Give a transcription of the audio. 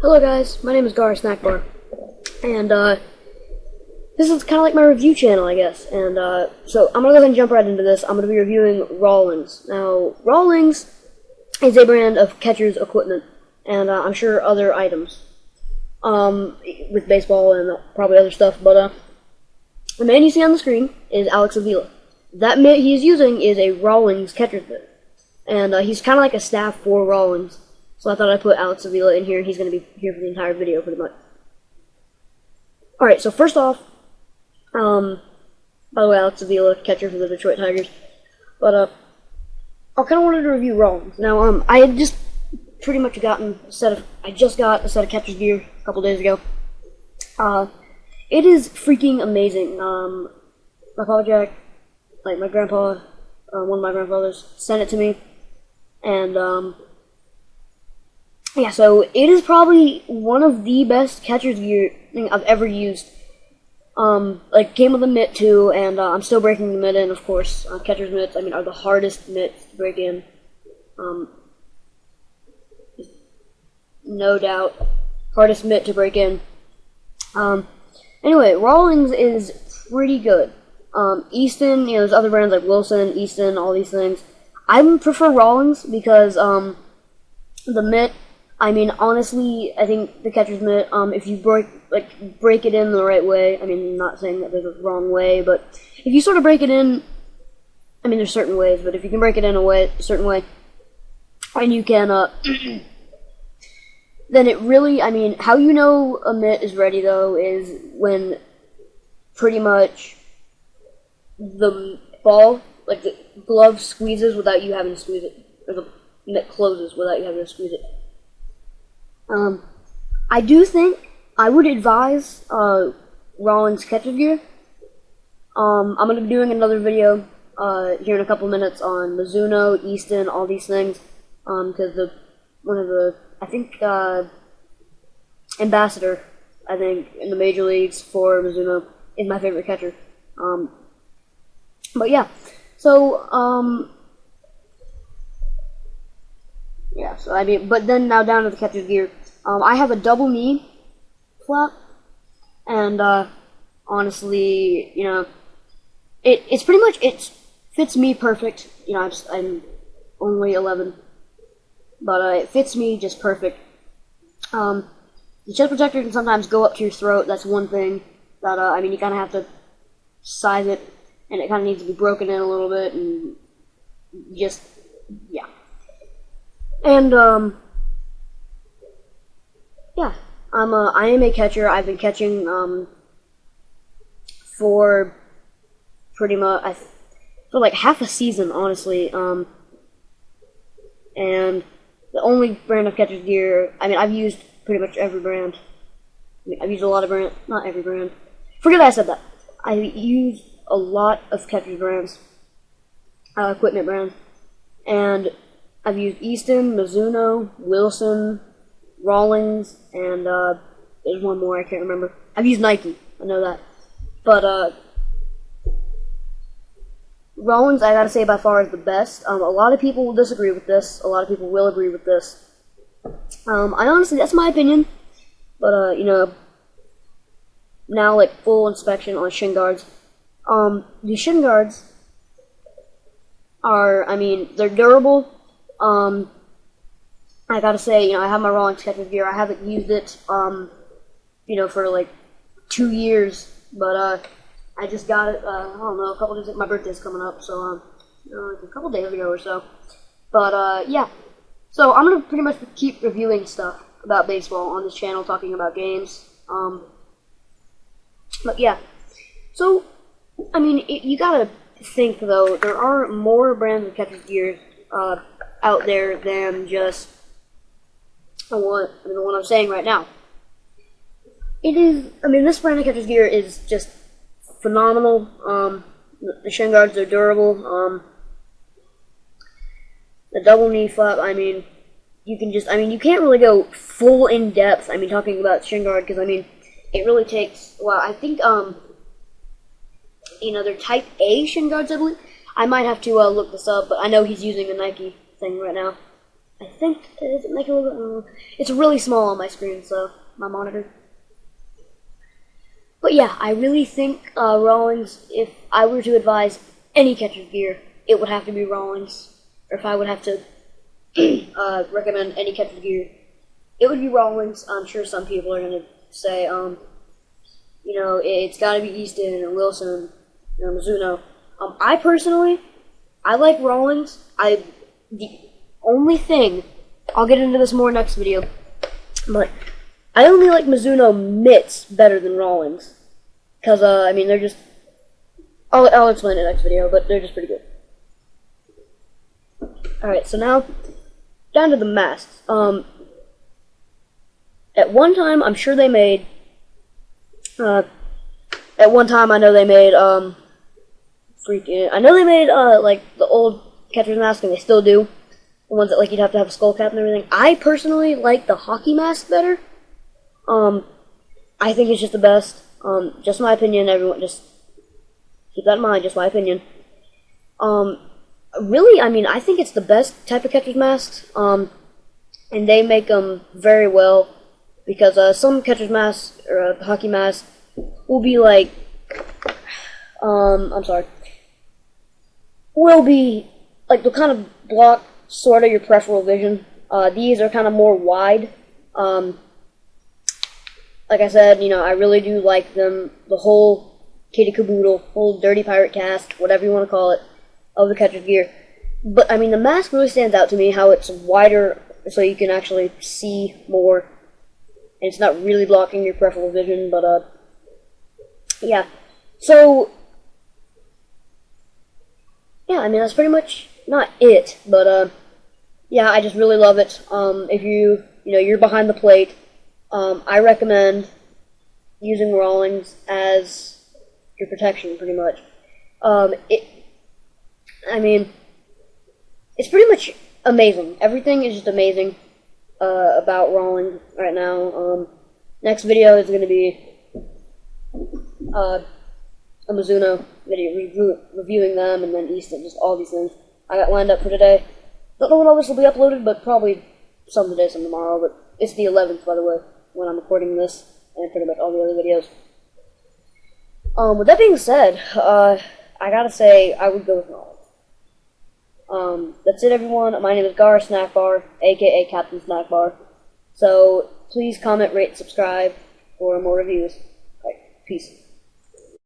Hello guys, my name is Gar Snackbar, and this is kind of like my review channel, I guess, and so I'm going to go ahead and jump right into this. I'm going to be reviewing Rawlings. Now, Rawlings is a brand of catcher's equipment, and I'm sure other items, with baseball and probably other stuff, but the man you see on the screen is Alex Avila. That mitt he's using is a Rawlings catcher's mitt, and he's kind of like a staff for Rawlings. So I thought I'd put Alex Avila in here. He's going to be here for the entire video, pretty much. Alright, so first off, by the way, Alex Avila, catcher for the Detroit Tigers. But, I kind of wanted to review Rawlings. Now, I had just pretty much gotten I just got a set of catcher's gear a couple days ago. It is freaking amazing. My Papa Jack, like my grandpa, one of my grandfathers, sent it to me. And, yeah, so it is probably one of the best catcher's gear thing I've ever used. Like, came with a mitt too, and I'm still breaking the mitt in, of course. Catcher's mitts, I mean, are the hardest mitts to break in. No doubt, hardest mitt to break in. Anyway, Rawlings is pretty good. Easton, you know, there's other brands like Wilson, Easton, all these things. I prefer Rawlings because, the mitt, I mean, honestly, I think the catcher's mitt, if you break it in the right way, I mean, I'm not saying that there's a wrong way, but if you sort of break it in, I mean, there's certain ways, but if you can break it in a certain way, and you can, then it really, I mean, how you know a mitt is ready, though, is when pretty much the ball, like the glove squeezes without you having to squeeze it, or the mitt closes without you having to squeeze it. I do think I would advise Rawlings catcher's gear. I'm going to be doing another video here in a couple minutes on Mizuno, Easton, all these things, because one of the, I think, ambassador, I think, in the major leagues for Mizuno is my favorite catcher. But yeah, so, yeah, so I mean, but then now down to the catcher's gear. I have a double knee flap, and honestly, you know, it's pretty much, it fits me perfect. You know, I'm only 11, but it fits me just perfect. The chest protector can sometimes go up to your throat. That's one thing that I mean, you kind of have to size it, and it kind of needs to be broken in a little bit, and just, yeah. And, yeah, I am a catcher. I've been catching, for pretty much, for like half a season, honestly, and the only brand of catcher's gear, I mean, I've used pretty much every brand. I mean, I've used a lot of brands, not every brand. Forget I said that. I used a lot of catcher's brands, equipment brands, and I've used Easton, Mizuno, Wilson, Rawlings, and there's one more I can't remember. I've used Nike, I know that. But Rawlings, I gotta say, by far is the best. A lot of people will disagree with this. A lot of people will agree with this. I honestly, that's my opinion. But you know, now like full inspection on shin guards. The shin guards are, I mean, they're durable. I gotta say, you know, I have my Rawlings catcher's gear. I haven't used it, you know, for like 2 years, but I just got it, I don't know, a couple days, my birthday's coming up, so, like a couple days ago or so. But, yeah. So, I'm gonna pretty much keep reviewing stuff about baseball on this channel, talking about games. But, yeah. So, I mean, you gotta think, though, there are more brands of catcher's gear, out there than just the one I'm saying right now. It is, I mean, this brand of catcher's gear is just phenomenal. The shin guards are durable. The double knee flap, I mean, you can just, I mean, you can't really go full in depth, I mean, talking about shin guard, because, I mean, it really takes, well, I think, you know, they're type A shin guards, I believe. I might have to look this up, but I know he's using a Nike thing right now. I think, does it make it a little bit, it's really small on my screen, so, my monitor. But yeah, I really think Rawlings, if I were to advise any catcher's gear, it would have to be Rawlings. Or if I would have to recommend any catcher's gear, it would be Rawlings. I'm sure some people are going to say, you know, it's got to be Easton and Wilson, you know, Mizuno. I personally, I like Rawlings. The only thing, I'll get into this more next video, but I only like Mizuno mitts better than Rawlings. Because, I mean, they're just, I'll explain it next video, but they're just pretty good. Alright, so now, down to the masks. At one time, I'm sure they made, at one time I know they made, I know they made, like, the old catcher's mask, and they still do. The ones that, like, you'd have to have a skull cap and everything. I personally like the hockey mask better. I think it's just the best. Just my opinion, everyone, just keep that in mind, just my opinion. Really, I mean, I think it's the best type of catcher's masks, and they make them very well, because, some catcher's masks, or hockey masks, will be like, will be, like, they'll kind of block, sort of, your peripheral vision. These are kind of more wide. Like I said, you know, I really do like them, the whole kitty caboodle, whole dirty pirate cast, whatever you want to call it, of the catcher's gear. But, I mean, the mask really stands out to me, how it's wider, so you can actually see more, and it's not really blocking your peripheral vision, but, yeah. So, yeah, I mean, that's pretty much, not it, but, yeah, I just really love it. If you know, you're behind the plate, I recommend using Rawlings as your protection, pretty much. I mean, it's pretty much amazing. Everything is just amazing about Rawlings right now. Next video is going to be a Mizuno video, reviewing them, and then Easton, just all these things I got lined up for today. Don't know when all this will be uploaded, but probably some today, some tomorrow, but it's the 11th, by the way, when I'm recording this, and pretty much all the other videos. With that being said, I gotta say, I would go with Rawlings. That's it, everyone. My name is Gar Snackbar, aka Captain Snackbar. So, please comment, rate, subscribe for more reviews. Alright, peace.